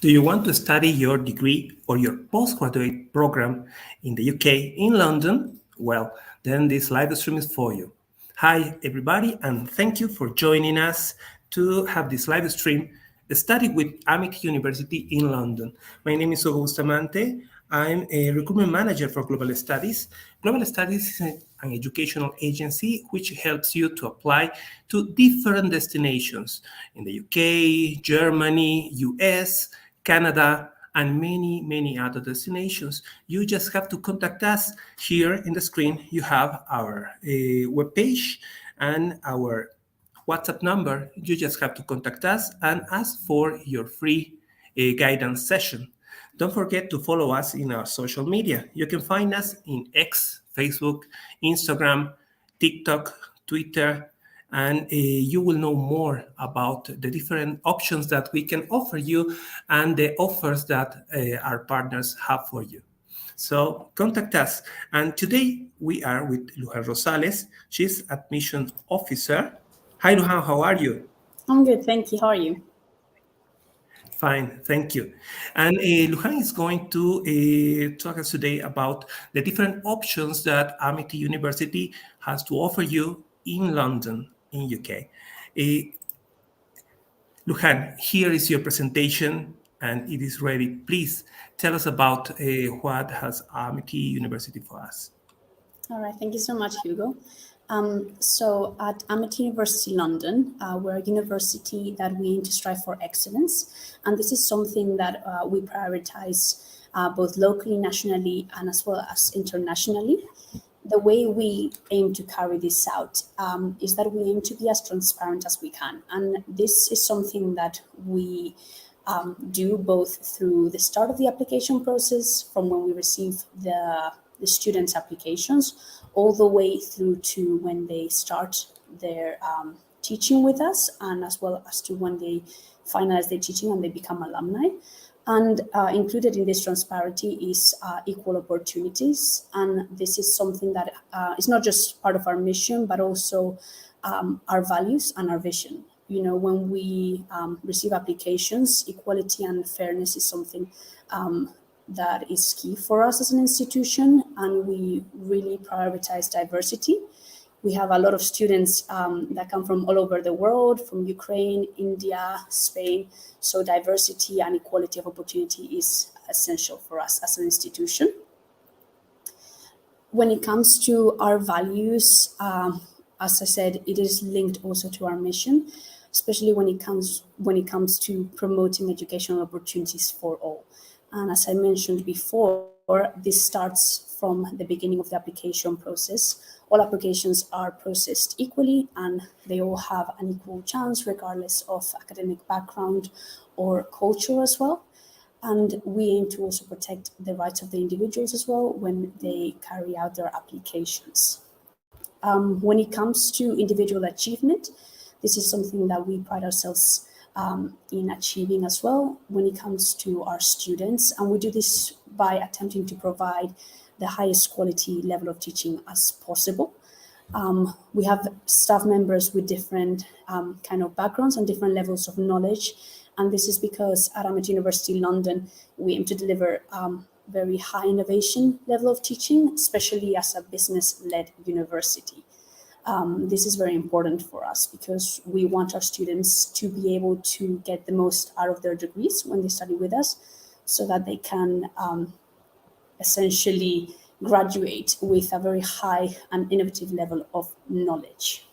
Do you want to study your degree or your postgraduate program in the UK, in London? Well, then this live stream is for you. Hi, everybody, and thank you for joining us to have this live stream, Study with Amity University in London. My name is Hugo Bustamante. I'm a recruitment manager for Global Studies. Global Studies is an educational agency which helps you to apply to different destinations in the UK, Germany, US, Canada, and many other destinations. You just have to contact us. Here in the screen, you have our webpage and our WhatsApp number. You just have to contact us and ask for your free guidance session. Don't forget to follow us in our social media. You can find us in X, Facebook, Instagram, TikTok, Twitter, and you will know more about the different options that we can offer you and the offers that our partners have for you. So contact us. And today we are with Lujan Rosales. She's admission officer. Hi, Lujan, how are you? I'm good, thank you. How are you? Fine, thank you. And Lujan is going to talk us today about the different options that Amity University has to offer you in London, in UK. Lujan, here is your presentation and it is ready. Please tell us about what has Amity University for us. All right, thank you so much, Hugo. So at Amity University London, we're a university that we aim to strive for excellence. And this is something that we prioritize both locally, nationally, and as well as internationally. The way we aim to carry this out is that we aim to be as transparent as we can. And this is something that we do both through the start of the application process, from when we receive the students' applications, all the way through to when they start their teaching with us, and as well as to when they finalize their teaching and they become alumni. And included in this transparency is equal opportunities. And this is something that is not just part of our mission, but also our values and our vision. You know, when we receive applications, equality and fairness is something that is key for us as an institution, and we really prioritize diversity. We have a lot of students that come from all over the world, from Ukraine, India, Spain. So diversity and equality of opportunity is essential for us as an institution. When it comes to our values, as I said, it is linked also to our mission, especially when it comes to promoting educational opportunities for all. And as I mentioned before, this starts from the beginning of the application process. All applications are processed equally and they all have an equal chance regardless of academic background or culture as well. And we aim to also protect the rights of the individuals as well when they carry out their applications. When it comes to individual achievement, this is something that we pride ourselves in achieving as well when it comes to our students. And we do this by attempting to provide the highest quality level of teaching as possible. We have staff members with different kind of backgrounds and different levels of knowledge. And this is because at Amity University London, we aim to deliver very high innovation level of teaching, especially as a business-led university. This is very important for us because we want our students to be able to get the most out of their degrees when they study with us, so that they can essentially graduate with a very high and innovative level of knowledge.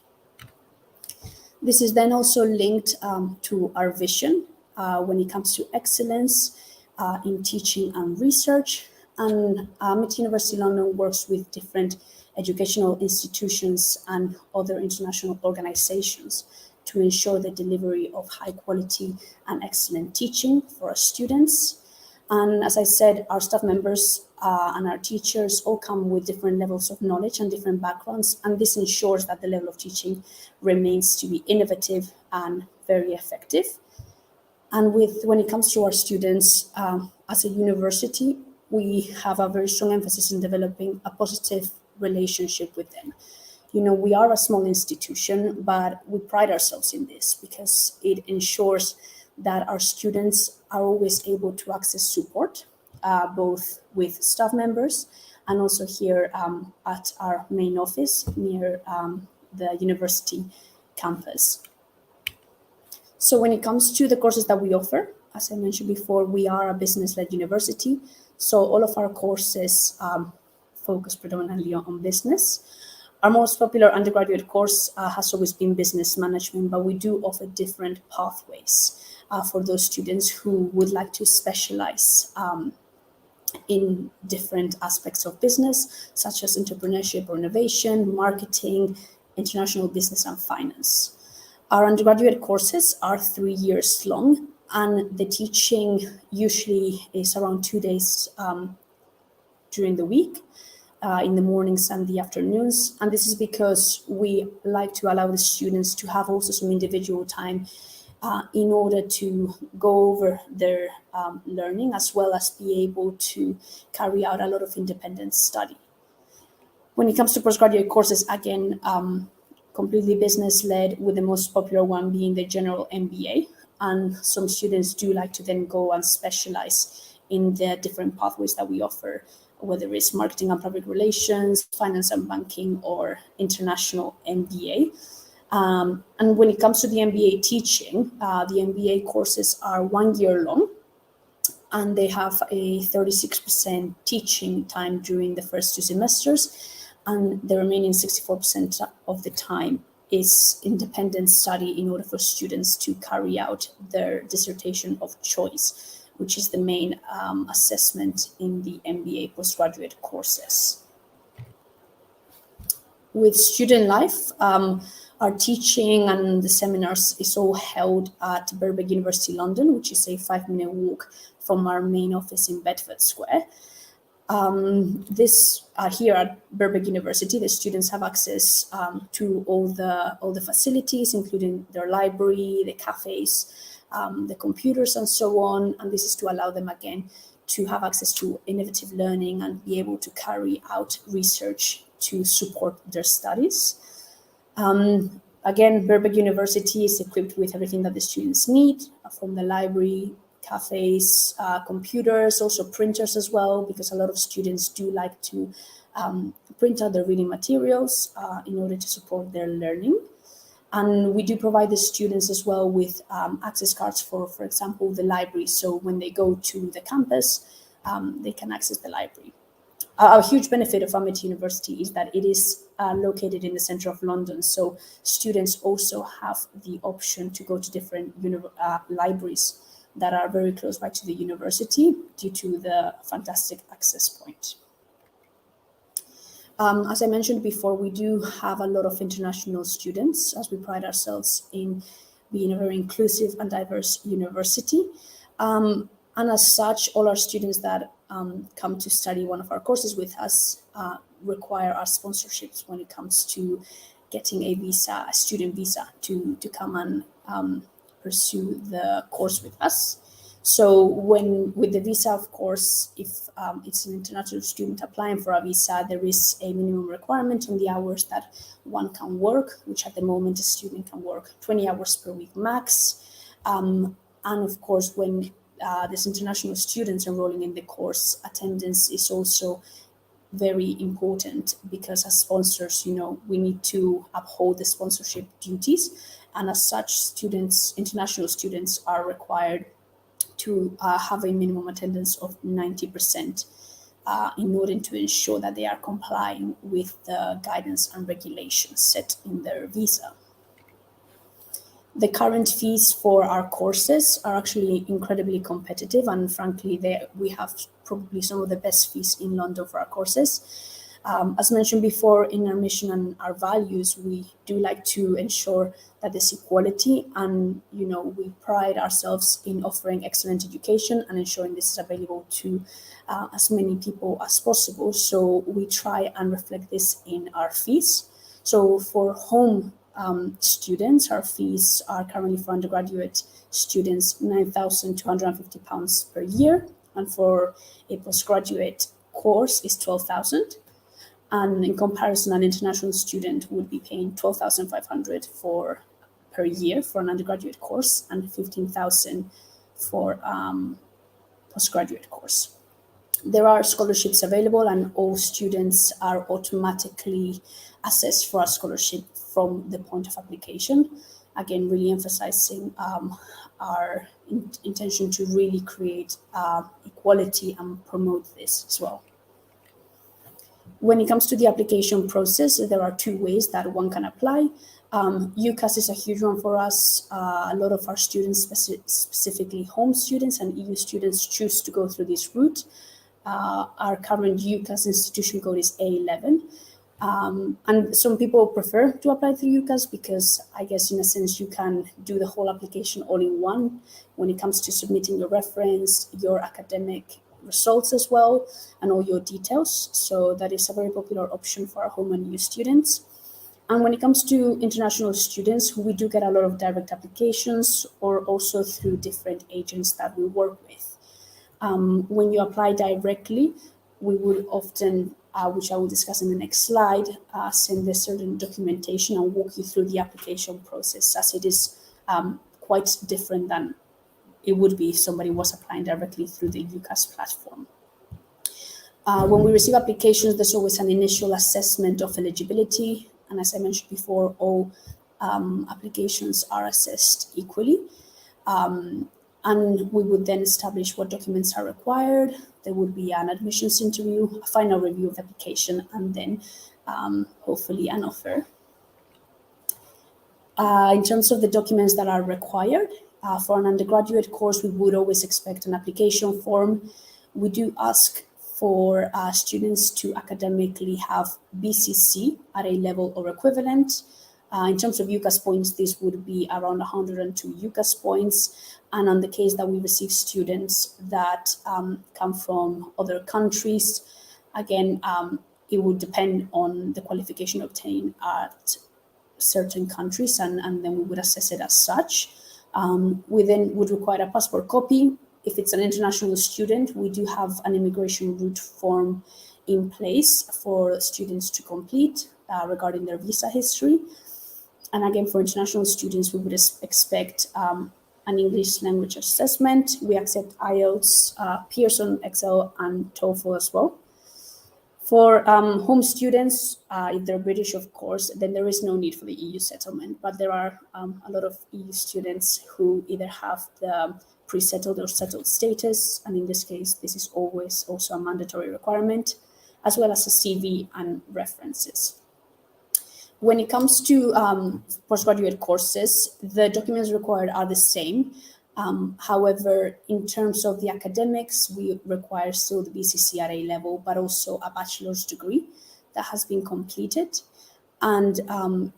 This is then also linked to our vision when it comes to excellence in teaching and research. And Amity University London works with different educational institutions and other international organizations to ensure the delivery of high quality and excellent teaching for our students. And as I said, our staff members and our teachers all come with different levels of knowledge and different backgrounds, and this ensures that the level of teaching remains to be innovative and very effective. And when it comes to our students, as a university, we have a very strong emphasis in developing a positive relationship with them. You know, we are a small institution, but we pride ourselves in this because it ensures that our students are always able to access support, both with staff members and also here at our main office near the university campus. So when it comes to the courses that we offer, as I mentioned before, we are a business-led university. So all of our courses focus predominantly on business. Our most popular undergraduate course has always been business management, but we do offer different pathways for those students who would like to specialize in different aspects of business, such as entrepreneurship or innovation, marketing, international business, and finance. Our undergraduate courses are 3 years long, and the teaching usually is around 2 days during the week, in the mornings and the afternoons. And this is because we like to allow the students to have also some individual time in order to go over their learning, as well as be able to carry out a lot of independent study. When it comes to postgraduate courses, again, completely business-led, with the most popular one being the general MBA. And some students do like to then go and specialize in the different pathways that we offer, whether it's marketing and public relations, finance and banking, or international MBA. And when it comes to the MBA teaching, the MBA courses are 1 year long, and they have a 36% teaching time during the first 2 semesters, and the remaining 64% of the time is independent study in order for students to carry out their dissertation of choice, which is the main assessment in the MBA postgraduate courses. With student life, our teaching and the seminars is all held at Birkbeck University London, which is a 5-minute walk from our main office in Bedford Square. Here at Birkbeck University, the students have access to all the facilities, including their library, the cafes, the computers, and so on. And this is to allow them, again, to have access to innovative learning and be able to carry out research to support their studies. Again, Birkbeck University is equipped with everything that the students need, from the library, cafes, computers, also printers as well, because a lot of students do like to print out their reading materials in order to support their learning. And we do provide the students as well with access cards for example, the library. So when they go to the campus, they can access the library. A huge benefit of Amity University is that it is located in the center of London. So students also have the option to go to different libraries that are very close by to the university due to the fantastic access point. As I mentioned before, we do have a lot of international students, as we pride ourselves in being a very inclusive and diverse university. And as such, all our students that come to study one of our courses with us require our sponsorships when it comes to getting a visa, a student visa, to come and pursue the course with us. So with the visa, of course, if it's an international student applying for a visa, there is a minimum requirement on the hours that one can work, which at the moment a student can work 20 hours per week max. And of course, when there's international students enrolling in the course, attendance is also very important, because as sponsors, we need to uphold the sponsorship duties. And as such, international students are required to have a minimum attendance of 90% in order to ensure that they are complying with the guidance and regulations set in their visa. The current fees for our courses are actually incredibly competitive, and frankly, we have probably some of the best fees in London for our courses. As mentioned before, in our mission and our values, we do like to ensure that there's equality, and we pride ourselves in offering excellent education and ensuring this is available to as many people as possible. So we try and reflect this in our fees. So for home students, our fees are currently for undergraduate students £9,250 per year, and for a postgraduate course is £12,000. And in comparison, an international student would be paying £12,500 per year for an undergraduate course, and £15,000 for postgraduate course. There are scholarships available, and all students are automatically assessed for a scholarship from the point of application. Again, really emphasizing our intention to really create equality and promote this as well. When it comes to the application process, there are two ways that one can apply. UCAS is a huge one for us. A lot of our students, specifically home students and EU students, choose to go through this route. Our current UCAS institution code is A11. And some people prefer to apply through UCAS because I guess in a sense you can do the whole application all in one when it comes to submitting your reference, your academic results as well, and all your details. So that is a very popular option for our home and EU students. And when it comes to international students, we do get a lot of direct applications or also through different agents that we work with. When you apply directly, we would often, which I will discuss in the next slide, send a certain documentation and walk you through the application process, as it is quite different than it would be if somebody was applying directly through the UCAS platform. When we receive applications, there's always an initial assessment of eligibility. And as I mentioned before, all applications are assessed equally. And we would then establish what documents are required. There would be an admissions interview, a final review of the application, and then hopefully an offer. In terms of the documents that are required, for an undergraduate course, we would always expect an application form. We do ask for students to academically have BCC at A level or equivalent. In terms of UCAS points, this would be around 102 UCAS points. And on the case that we receive students that come from other countries, again, it would depend on the qualification obtained at certain countries, and then we would assess it as such. We then would require a passport copy. If it's an international student, we do have an immigration route form in place for students to complete regarding their visa history. And again, for international students, we would expect an English language assessment. We accept IELTS, Pearson, Excel, and TOEFL as well. For home students, if they're British, of course, then there is no need for the EU settlement. But there are a lot of EU students who either have the pre-settled or settled status, and in this case, this is always also a mandatory requirement, as well as a CV and references. When it comes to postgraduate courses, the documents required are the same. However, in terms of the academics, we require still the BCC at A level, but also a bachelor's degree that has been completed. And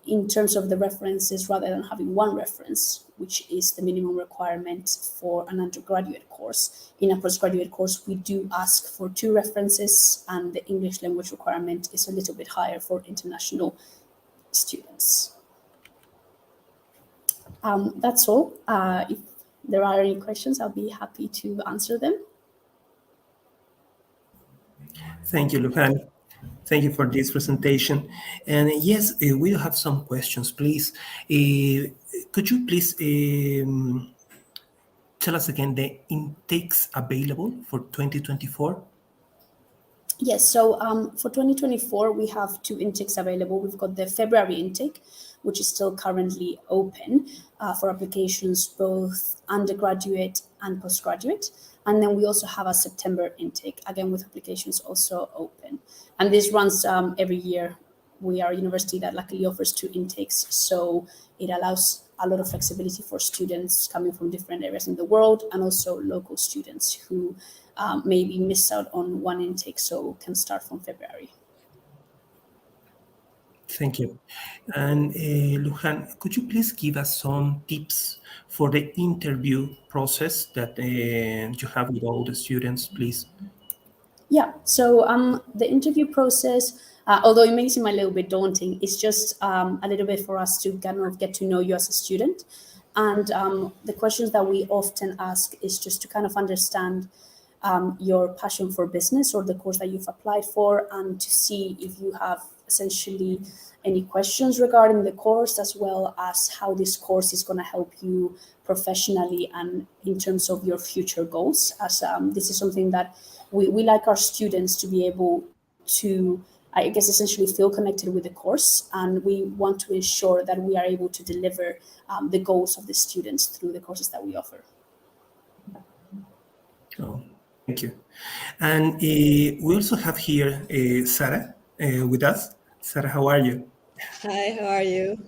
in terms of the references, rather than having one reference, which is the minimum requirement for an undergraduate course, in a postgraduate course, we do ask for 2 references, and the English language requirement is a little bit higher for international students. That's all. If there are any questions, I'll be happy to answer them. Thank you, Luján. Thank you for this presentation. And yes, we have some questions, please. Could you please tell us again the intakes available for 2024? Yes, so for 2024, we have 2 intakes available. We've got the February intake, which is still currently open for applications, both undergraduate and postgraduate. And then we also have a September intake, again, with applications also open. And this runs every year. We are a university that luckily offers 2 intakes, so it allows a lot of flexibility for students coming from different areas in the world, and also local students who maybe miss out on one intake, so can start from February. Thank you. And Luján, could you please give us some tips for the interview process that you have with all the students, please? Yeah, so the interview process, although it may seem a little bit daunting, it's just a little bit for us to kind of get to know you as a student. And the questions that we often ask is just to kind of understand your passion for business or the course that you've applied for, and to see if you have essentially any questions regarding the course, as well as how this course is going to help you professionally and in terms of your future goals, as this is something that we like our students to be able to, I guess, essentially feel connected with the course, and we want to ensure that we are able to deliver the goals of the students through the courses that we offer. Oh, thank you. And we also have here Sarah with us. Sarah, how are you? Hi, how are you?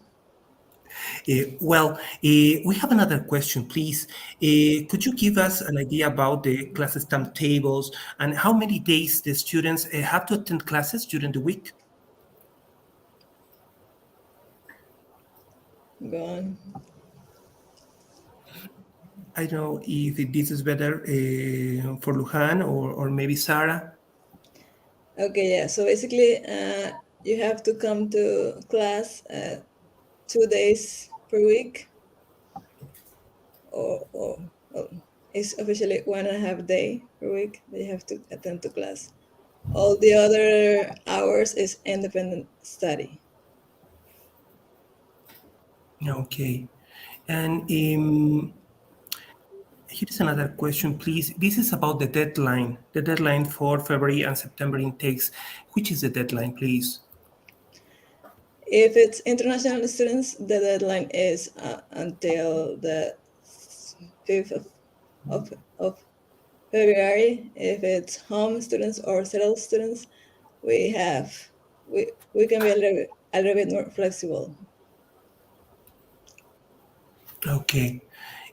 We have another question, please. Could you give us an idea about the classes timetables and how many days the students have to attend classes during the week? Go on. I don't know if this is better for Lujan or maybe Sarah. Okay, yeah. So basically, you have to come to class 2 days per week, or it's officially 1.5 day per week that you have to attend to class. All the other hours is independent study. Okay. And here's another question, please. This is about the deadline for February and September intakes. Which is the deadline, please? If it's international students, the deadline is until the 5th of February. If it's home students or settled students, we can be a little bit more flexible. Okay.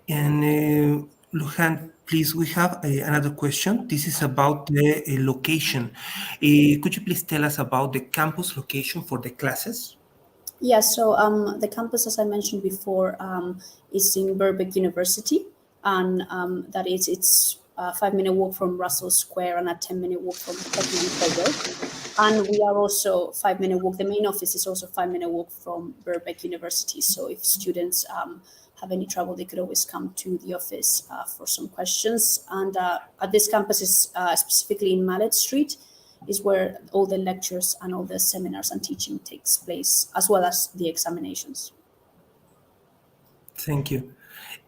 And Lujan, please, we have another question. This is about the location. Could you please tell us about the campus location for the classes? Yeah, so the campus, as I mentioned before, is in Birkbeck University, and that is, it's a 5-minute walk from Russell Square and a 10-minute walk from Road. And we are also 5-minute walk. The main office is also 5-minute walk from Birkbeck University. So if students have any trouble, they could always come to the office for some questions. And at this campus is specifically in Mallet Street, is where all the lectures and all the seminars and teaching takes place, as well as the examinations. Thank you.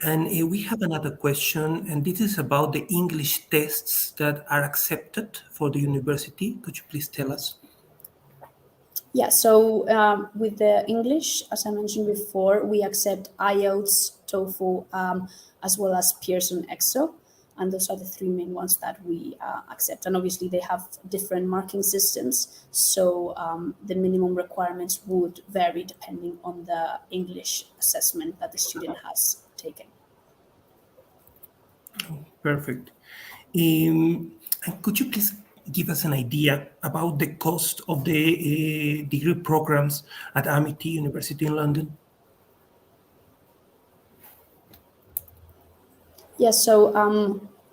And we have another question, and this is about the English tests that are accepted for the university. Could you please tell us? Yeah, so with the English, as I mentioned before, we accept IELTS, TOEFL, as well as Pearson EXO. And those are the 3 main ones that we accept. And obviously they have different marking systems. So the minimum requirements would vary depending on the English assessment that the student has taken. Perfect. And could you please give us an idea about the cost of the degree programs at Amity University in London? Yes, so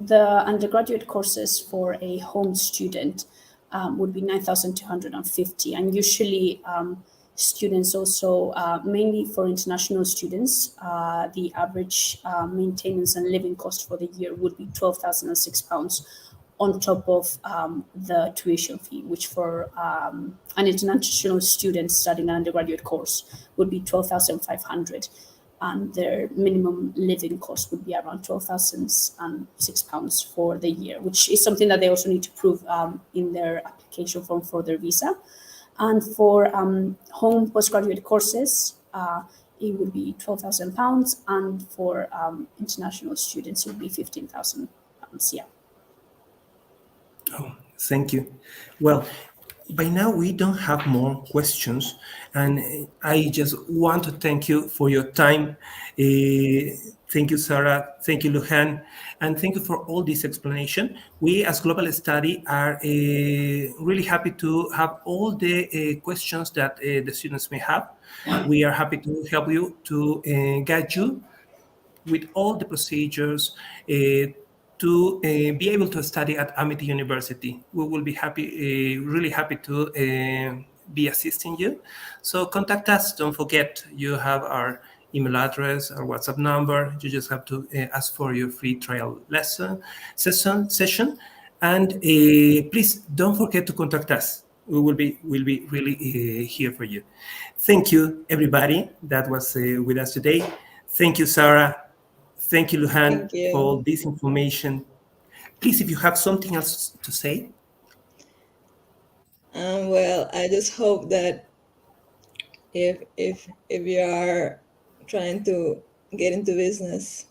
the undergraduate courses for a home student would be 9,250, and usually students also, mainly for international students, the average maintenance and living cost for the year would be £12,006 on top of the tuition fee, which for an international student studying an undergraduate course would be 12,500. And their minimum living cost would be around £12,006 for the year, which is something that they also need to prove in their application form for their visa. And for home postgraduate courses, it would be £12,000, and for international students, it would be £15,000. Yeah. Oh, thank you. Well, by now we don't have more questions, and I just want to thank you for your time. Thank you, Sarah. Thank you, Lujan, and thank you for all this explanation. We, as Global Study, are really happy to have all the questions that the students may have. We are happy to help you, to guide you with all the procedures to be able to study at Amity University. We will be happy, really happy to be assisting you. So contact us. Don't forget, you have our email address, our WhatsApp number. You just have to ask for your free trial session. And please don't forget to contact us. We will be really here for you. Thank you, everybody that was with us today. Thank you, Sarah. Thank you, Lujan, Thank you. for all this information. Please, if you have something else to say. Well, I just hope that if you are trying to get into business,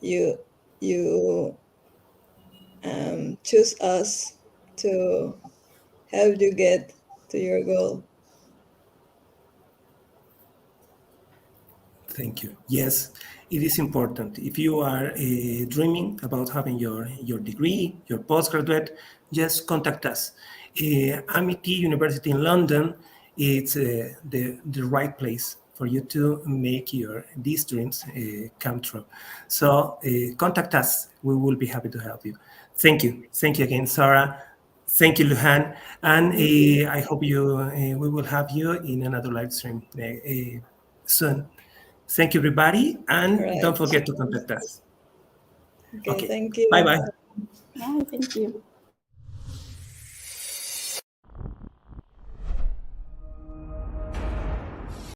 you choose us to help you get to your goal. Thank you. Yes, it is important. If you are dreaming about having your degree, your postgraduate, just contact us. Amity University in London, it's the right place for you to make these dreams come true. So contact us. We will be happy to help you. Thank you. Thank you again, Sarah. Thank you, Lujan. And I hope we will have you in another live stream soon. Thank you, everybody, and Right. don't forget to contact us. Okay, thank you. Bye-bye. Bye, thank you.